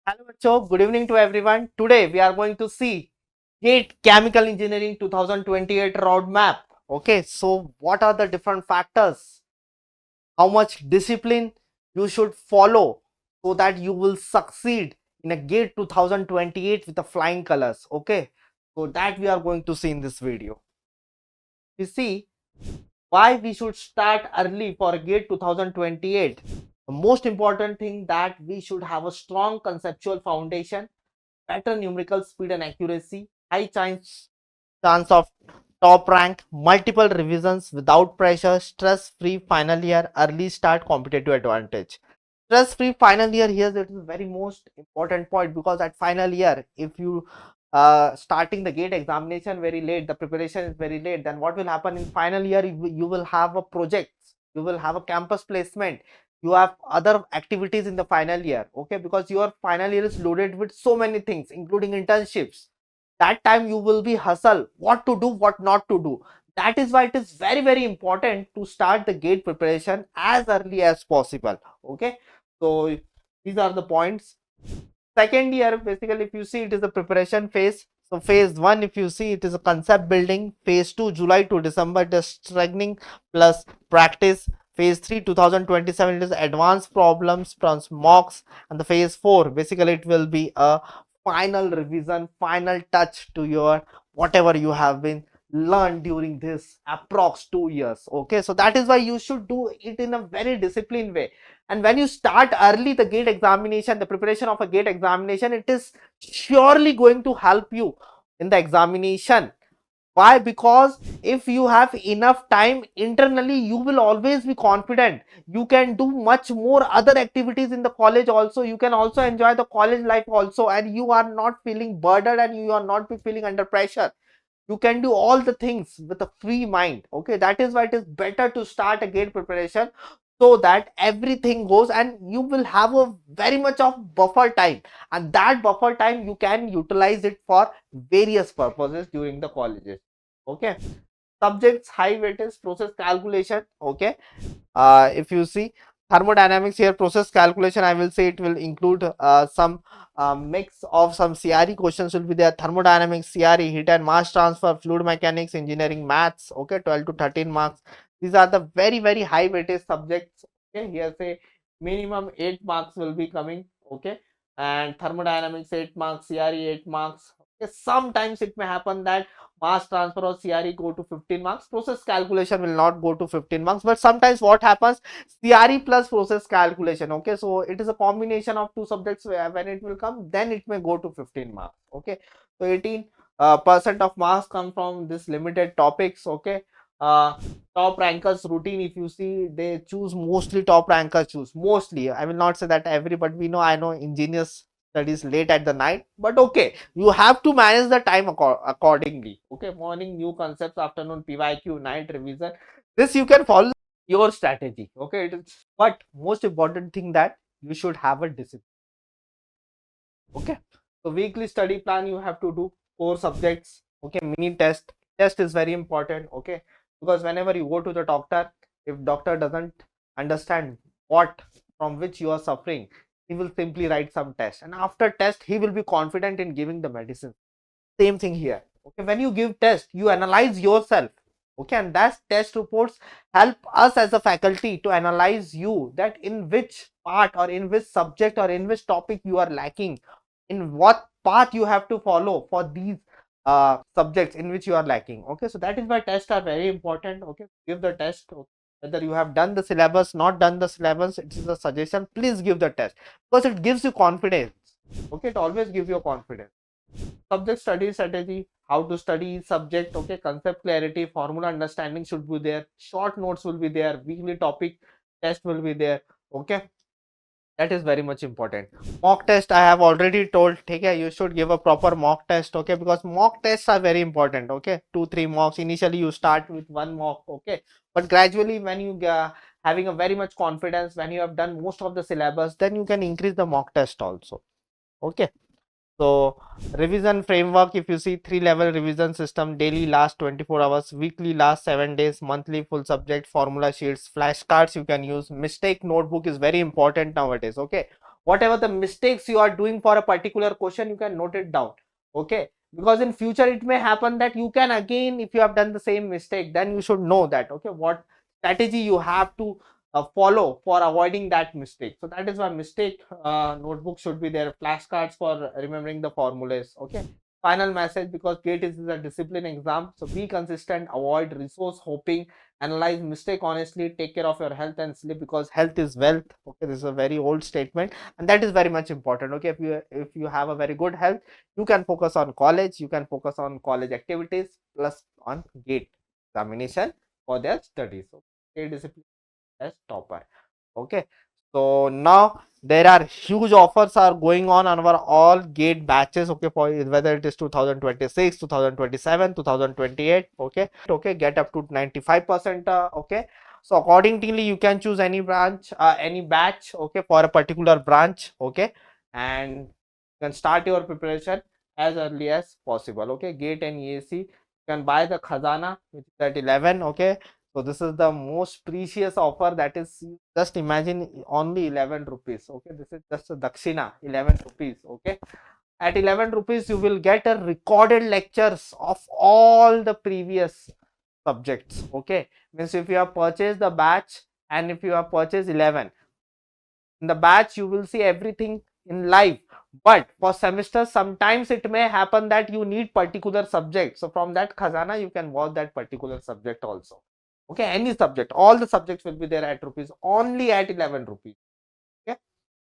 Hello, Achok. Good evening to everyone. Today we are going to see GATE Chemical Engineering 2028 roadmap. Okay, so what are the different factors? How much discipline you should follow so that you will succeed in a GATE 2028 with the flying colors. Okay, so that we are going to see in this video. You see why we should start early for GATE 2028. The most important thing that we should have a strong conceptual foundation, better numerical speed and accuracy, high chance of top rank, multiple revisions without pressure, stress-free final year, early start, competitive advantage. Stress-free final year, here it is very most important point, because at final year, if you starting the GATE examination very late, the preparation is very late, then what will happen in final year? You will have a project, you will have a campus placement, you have other activities in the final year. Okay, because your final year is loaded with so many things including internships. That time you will be hustle what to do, what not to do. That is why it is very important to start the GATE preparation as early as possible. Okay, so these are the points. Second year, basically, if you see, it is a preparation phase. So phase 1, if you see, it is a concept building. Phase 2, July to December, it is strengthening plus practice. Phase 3, 2027, it is advanced problems plus mocks. And the phase 4, basically it will be a final revision, final touch to your whatever you have been learned during this approx 2 years. Okay, so that is why you should do it in a very disciplined way. And when you start early the GATE examination, the preparation of a GATE examination, it is surely going to help you in the examination. Why? Because if you have enough time internally, you will always be confident. You can do much more other activities in the college also. You can also enjoy the college life also, and you are not feeling burdened and you are not be feeling under pressure. You can do all the things with a free mind. Okay, that is why it is better to start a GATE preparation, so that everything goes and you will have a very much of buffer time, and that buffer time you can utilize it for various purposes during the colleges. Okay, subjects high weightage process calculation. Okay, if you see thermodynamics here, process calculation, I will say it will include some mix of some CRE questions will be there. Thermodynamics, CRE, heat and mass transfer, fluid mechanics, engineering maths. Okay, 12 to 13 marks. These are the very high weightage subjects. Okay, here say minimum 8 marks will be coming. Okay, and thermodynamics 8 marks, CRE 8 marks. Okay, sometimes it may happen that mass transfer or CRE go to 15 marks. Process calculation will not go to 15 marks, but sometimes what happens, CRE plus process calculation. Okay, so it is a combination of two subjects where when it will come, then it may go to 15 marks. Okay, so 18% of marks come from this limited topics. Okay, top rankers routine, if you see, they choose mostly top rankers choose mostly. I will not say that everybody, we know, I know engineers studies late at the night, but okay, you have to manage the time accordingly. Okay, morning new concepts, afternoon PYQ, night revision. This you can follow your strategy. Okay, it is, but most important thing that you should have a discipline. Okay, so weekly study plan you have to do 4 subjects. Okay, mini test is very important. Okay, because whenever you go to the doctor, if doctor doesn't understand what from which you are suffering, he will simply write some test, and after test he will be confident in giving the medicine. Same thing here. Okay, when you give test, you analyze yourself. Okay, and that test reports help us as a faculty to analyze you, that in which part or in which subject or in which topic you are lacking, in what path you have to follow for these subjects in which you are lacking. Okay, so that is why tests are very important. Okay, give the test. Okay. Whether you have done the syllabus, not done the syllabus, it is a suggestion. Please give the test, because it gives you confidence. Okay, it always gives you confidence. Subject study strategy, how to study subject. Okay, concept clarity, formula understanding should be there, short notes will be there, weekly topic test will be there. Okay, that is very much important. Mock test, I have already told, okay, you should give a proper mock test. Okay, because mock tests are very important. Okay, 2-3 mocks. Initially you start with 1 mock. Okay, but gradually when you having a very much confidence, when you have done most of the syllabus, then you can increase the mock test also. Okay, so revision framework, if you see, 3-level revision system, daily last 24 hours, weekly last 7 days, monthly full subject, formula sheets, flashcards you can use. Mistake notebook is very important nowadays. Okay, whatever the mistakes you are doing for a particular question, you can note it down. Okay, because in future it may happen that you can again, if you have done the same mistake, then you should know that, okay, what strategy you have to follow for avoiding that mistake. So that is why mistake notebook should be there, flashcards for remembering the formulas. Okay, final message, because GATE is a discipline exam, so be consistent, avoid resource hopping, analyze mistake honestly, take care of your health and sleep, because health is wealth. Okay, this is a very old statement, and that is very much important. Okay, if you have a very good health, you can focus on college, you can focus on college activities plus on GATE examination for their studies. So stay disciplined as topper. Okay, so now there are huge offers are going on our all GATE batches. Okay, for whether it is 2026, 2027, 2028. Okay, get up to 95%. Okay, so accordingly you can choose any branch, any batch, okay, for a particular branch. Okay, and you can start your preparation as early as possible. Okay, GATE and EAC, you can buy the khazana, which is at 11. Okay, so this is the most precious offer, that is, just imagine, only 11 rupees. Okay, this is just a dakshina, 11 rupees. Okay, at 11 rupees you will get a recorded lectures of all the previous subjects. Okay, means if you have purchased the batch and if you have purchased 11 in the batch, you will see everything in live. But for semesters, sometimes it may happen that you need particular subject, so from that khazana you can watch that particular subject also. Okay, any subject, all the subjects will be there at rupees, only at 11 rupees. Okay,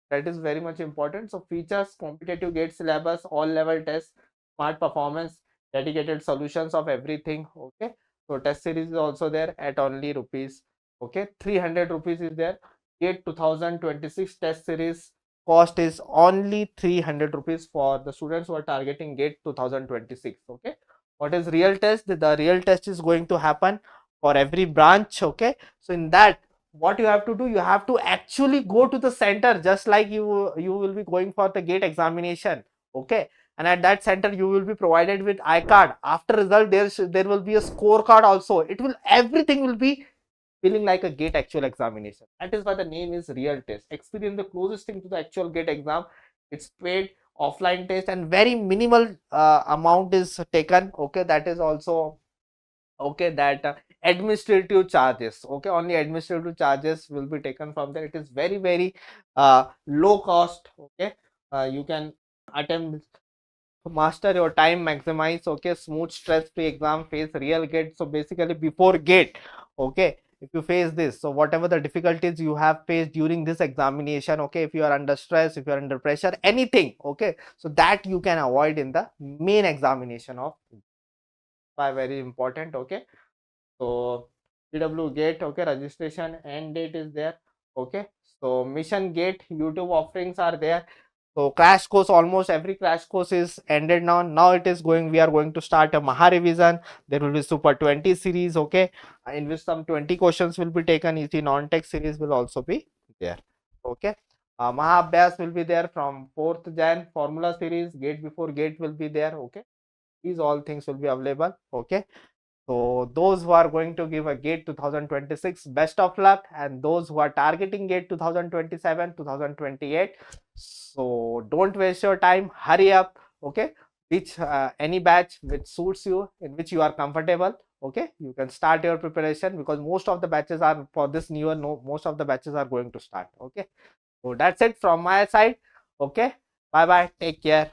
that is very much important. So features: competitive GATE syllabus, all level tests, smart performance, dedicated solutions of everything. Okay, so test series is also there at only rupees. Okay, 300 rupees is there. GATE 2026 test series cost is only 300 rupees for the students who are targeting GATE 2026. Okay, what is real test? The real test is going to happen for every branch. Okay, so in that, what you have to do, you have to actually go to the center, just like you will be going for the GATE examination. Okay, and at that center you will be provided with iCard. After result, there will be a scorecard also. It will, everything will be feeling like a GATE actual examination. That is why the name is real test. Experience the closest thing to the actual GATE exam. It's paid offline test and very minimal amount is taken. Okay, that is also okay, that administrative charges. Okay, only administrative charges will be taken from there. It is very low cost. Okay, you can attempt, master your time, maximize. Okay, smooth, stress free exam, face real GATE. So basically before GATE, okay, if you face this, so whatever the difficulties you have faced during this examination, okay, if you are under stress, if you are under pressure, anything, okay, so that you can avoid in the main examination of, by very important. Okay, so PW GATE, okay, registration end date is there. Okay, so mission GATE YouTube offerings are there. So crash course, almost every crash course is ended now. Now it is going, we are going to start a Maha revision. There will be Super 20 series. Okay, in which some 20 questions will be taken. EC non-tech series will also be there. Okay, Maha Abhyas will be there from 4th Jan. Formula series, GATE before GATE will be there. Okay, these all things will be available. Okay, so those who are going to give a GATE 2026, best of luck, and those who are targeting GATE 2027, 2028, so don't waste your time, hurry up. Okay, which any batch which suits you, in which you are comfortable. Okay, you can start your preparation, because most of the batches are for this newer, no, most of the batches are going to start. Okay, so that's it from my side. Okay, bye bye, take care.